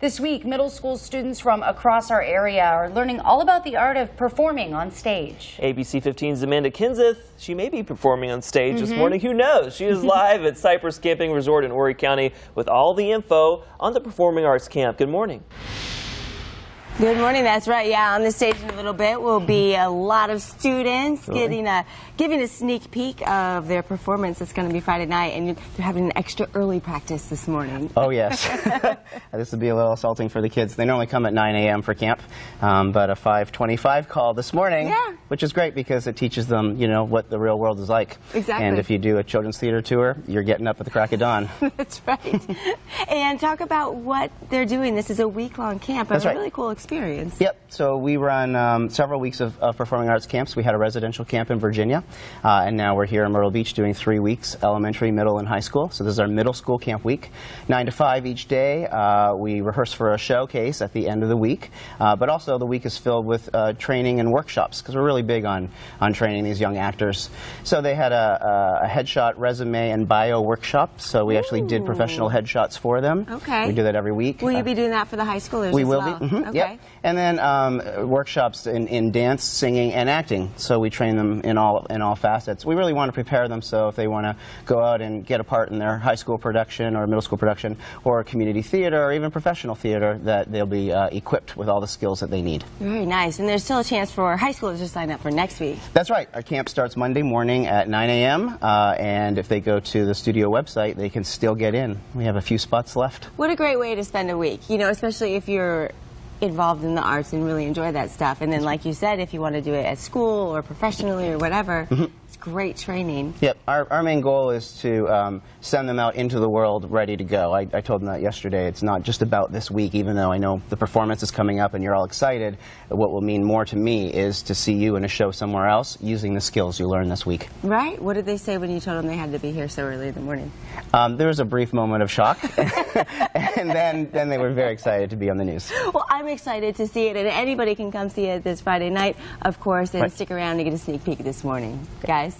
This week, middle school students from across our area are learning all about the art of performing on stage. ABC 15's Amanda Kinseth, she may be performing on stage this morning. Who knows? She is live at Cypress Camping Resort in Horry County with all the info on the Performing Arts Camp. Good morning. Good morning, that's right. Yeah, on the stage in a little bit will be a lot of students giving a sneak peek of their performance. It's going to be Friday night, and they're having an extra early practice this morning. Oh, yes. This would be a little assaulting for the kids. They normally come at 9 a.m. for camp, but a 5:25 call this morning, which is great because it teaches them, you know, what the real world is like. Exactly. And if you do a children's theater tour, you're getting up at the crack of dawn. That's right. And talk about what they're doing. This is a week-long camp, a really cool experience. Yep. So we run several weeks of performing arts camps. We had a residential camp in Virginia, and now we're here in Myrtle Beach doing 3 weeks, elementary, middle, and high school. So this is our middle school camp week, 9 to 5 each day. We rehearse for a showcase at the end of the week, but also the week is filled with training and workshops because we're really big on training these young actors. So they had a headshot, resume, and bio workshop. So we actually did professional headshots for them. Okay. We do that every week. Will you be doing that for the high schoolers we as will well? be. Okay. Yep. And then workshops in dance, singing, and acting. So we train them in all facets. We really want to prepare them so if they want to go out and get a part in their high school production or middle school production or community theater or even professional theater, that they'll be equipped with all the skills that they need. Very nice. And there's still a chance for high schoolers to sign up for next week. That's right. Our camp starts Monday morning at 9 a.m. And if they go to the studio website, they can still get in. We have a few spots left. What a great way to spend a week, you know, especially if you're involved in the arts and really enjoy that stuff. And then, like you said, if you want to do it at school or professionally or whatever, it's great training. Yep. Our main goal is to send them out into the world ready to go. I told them that yesterday. It's not just about this week, even though I know the performance is coming up and you're all excited. What will mean more to me is to see you in a show somewhere else using the skills you learned this week. Right? What did they say when you told them they had to be here so early in the morning? There was a brief moment of shock, and then they were very excited to be on the news. Well, I'm excited to see it, and anybody can come see it this Friday night, of course, and stick around to get a sneak peek this morning. Guys?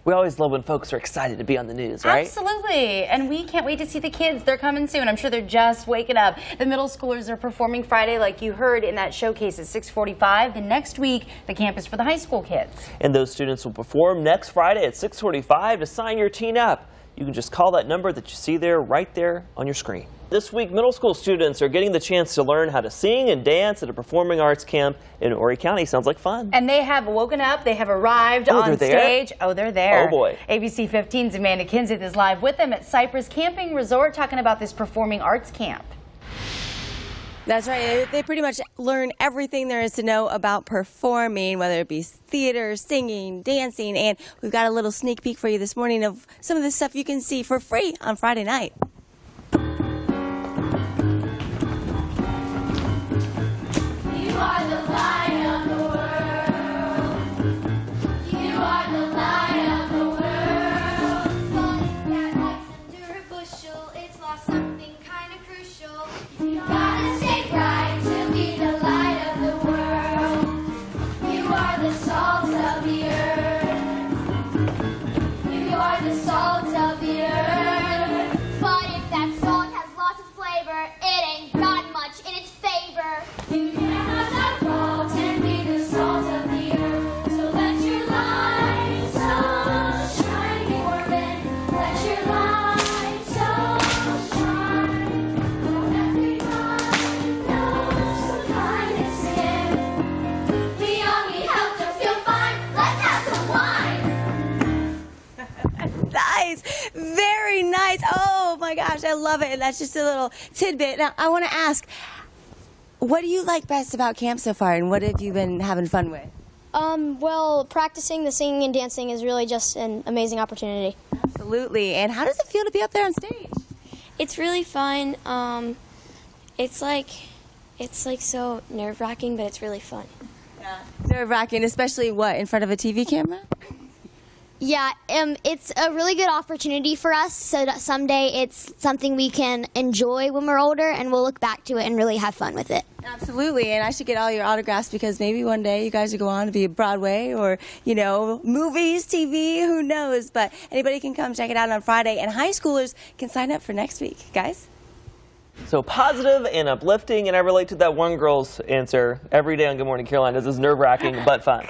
We always love when folks are excited to be on the news, right? Absolutely. And we can't wait to see the kids. They're coming soon. I'm sure they're just waking up. The middle schoolers are performing Friday, like you heard in that showcase at 6:45. The next week, the camp is for the high school kids. And those students will perform next Friday at 6:45. To sign your teen up, you can just call that number that you see there right there on your screen. This week, middle school students are getting the chance to learn how to sing and dance at a performing arts camp in Horry County. Sounds like fun. And they have woken up. They have arrived on stage. Oh, they're there. Oh, boy. ABC 15's Amanda Kinseth is live with them at Cypress Camping Resort talking about this performing arts camp. That's right. They pretty much learn everything there is to know about performing, whether it be theater, singing, dancing, and we've got a little sneak peek for you this morning of some of the stuff you can see for free on Friday night. You are the light of the world. You are the light of the world. Falling that lights under a bushel, it's lost something kind of crucial. You gotta stay bright to be the light of the world. You are the salt of the earth. You are the salt of the earth. But if that salt has lots of flavor, it ain't got much in its favor. You cannot have salt and be the salt of the earth. So let your light so shine before men. Let your light so shine. So everyone knows the kindness in. We only help us feel fine. Let's have some wine. Nice. Very nice. Oh my gosh, I love it. And that's just a little tidbit. Now, I want to ask, what do you like best about camp so far, and what have you been having fun with? Well, practicing the singing and dancing is really just an amazing opportunity. Absolutely. And how does it feel to be up there on stage? It's really fun. It's like so nerve-wracking, but it's really fun. Yeah. Nerve-wracking, especially what, in front of a TV camera? Yeah, it's a really good opportunity for us so that someday it's something we can enjoy when we're older and we'll look back to it and really have fun with it. Absolutely, and I should get all your autographs because maybe one day you guys will go on to be Broadway or, you know, movies, TV, who knows. But anybody can come check it out on Friday, and high schoolers can sign up for next week. Guys? So positive and uplifting, and I relate to that one girl's answer every day on Good Morning Carolina. This is nerve-wracking but fun.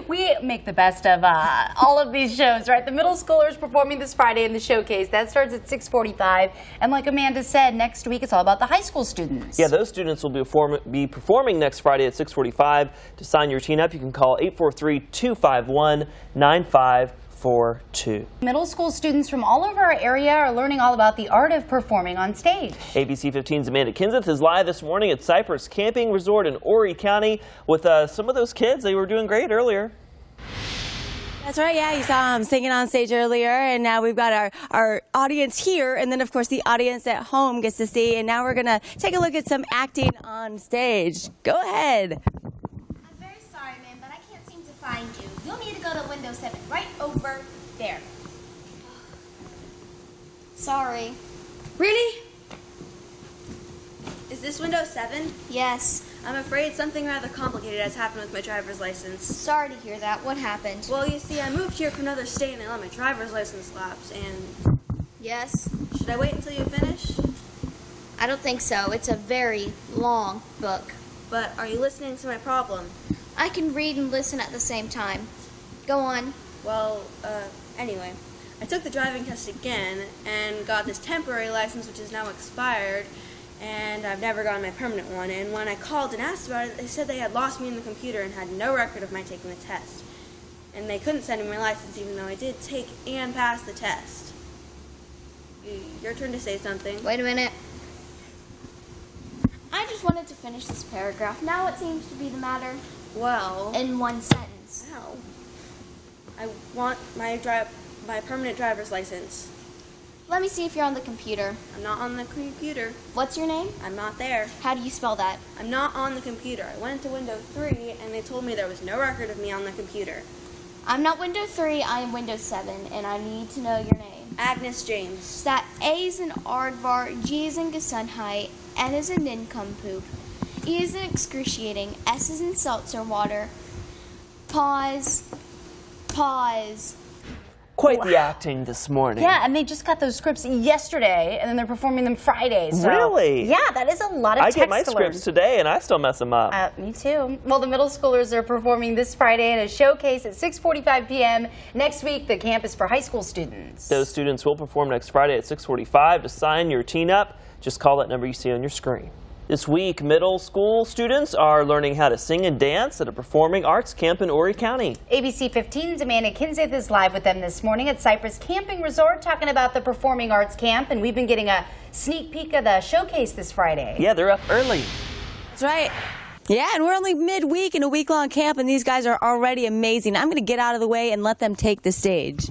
We make the best of all of these shows, right? The middle schoolers performing this Friday in the showcase. That starts at 6:45. And like Amanda said, next week it's all about the high school students. Yeah, those students will be performing next Friday at 6:45. To sign your teen up, you can call 843-251-9542. Middle school students from all over our area are learning all about the art of performing on stage. ABC 15's Amanda Kinseth is live this morning at Cypress Camping Resort in Horry County with some of those kids. They were doing great earlier. That's right, yeah, you saw them singing on stage earlier, and now we've got our audience here, and then of course the audience at home gets to see, and now we're going to take a look at some acting on stage. Go ahead. I'm very sorry, ma'am, but I can't seem to find you. You'll need to go to window 7, right over there. Sorry. Really? Is this window 7? Yes. I'm afraid something rather complicated has happened with my driver's license. Sorry to hear that. What happened? Well, you see, I moved here from another state and I let my driver's license lapse, and Yes? should I wait until you finish? I don't think so. It's a very long book. But are you listening to my problem? I can read and listen at the same time. Go on. Well, anyway, I took the driving test again and got this temporary license, which is now expired, and I've never gotten my permanent one. And when I called and asked about it, they said they had lost me in the computer and had no record of my taking the test. And they couldn't send me my license even though I did take and pass the test. Your turn to say something. Wait a minute. I just wanted to finish this paragraph. Now what seems to be the matter? Well, In one sentence. ow. I want my permanent driver's license. Let me see if you're on the computer. I'm not on the computer. What's your name? I'm not there. How do you spell that? I'm not on the computer. I went to Windows 3 and they told me there was no record of me on the computer. I'm not Windows 3, I am Windows 7, and I need to know your name. Agnes James. So that A is in aardvark, G is in Gesundheit, N is in nincompoop, E is in excruciating, S is in seltzer water. Pause. Quite the acting this morning. Yeah, and they just got those scripts yesterday, and then they're performing them Friday. So, Really? Yeah, that is a lot of I text get my to scripts learn. today and I still mess them up. Me too. Well, the middle schoolers are performing this Friday in a showcase at 6:45 p.m. Next week, the camp is for high school students. Those students will perform next Friday at 6:45. To sign your teen up, just call that number you see on your screen. This week, middle school students are learning how to sing and dance at a performing arts camp in Horry County. ABC 15's Amanda Kinseth is live with them this morning at Cypress Camping Resort talking about the performing arts camp, and we've been getting a sneak peek of the showcase this Friday. Yeah, they're up early. That's right. Yeah, and we're only midweek in a week-long camp, and these guys are already amazing. I'm going to get out of the way and let them take the stage.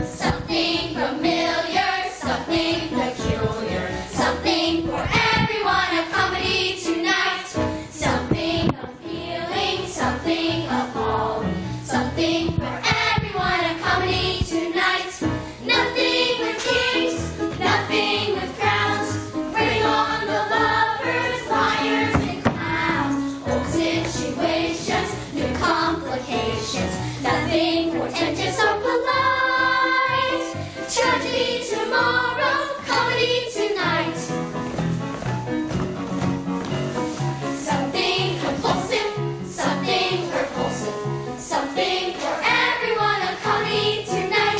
Something familiar, something peculiar, something for everyone, a comedy tonight. Something appealing, something appalling, something for everyone, a comedy tonight. Nothing with kings, nothing with crowns. Bring on the lovers, liars, and clowns. Old situations, new complications. Nothing portentous or polite. Tragedy tomorrow, comedy tonight. Something compulsive, something repulsive, something for everyone, a comedy tonight.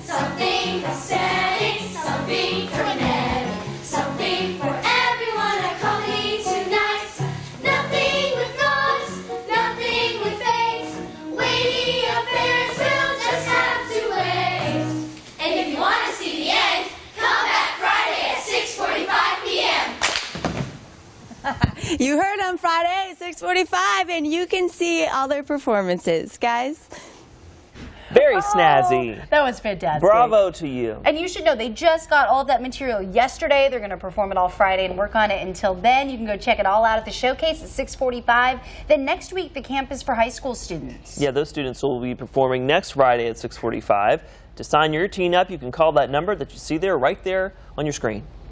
Something aesthetic, something frenetic, something for everyone, a comedy tonight. Nothing with gods, nothing with fate. Weighty affairs will just have to wait. And if you want to see the end, come back Friday at 6:45 p.m. You heard on Friday at 6:45, and you can see all their performances, guys. Very snazzy. That was fantastic. Bravo to you. And you should know they just got all of that material yesterday. They're going to perform it all Friday and work on it until then. You can go check it all out at the showcase at 6:45. Then next week, the camp is for high school students. Yeah, those students will be performing next Friday at 6:45. To sign your teen up, you can call that number that you see there right there on your screen.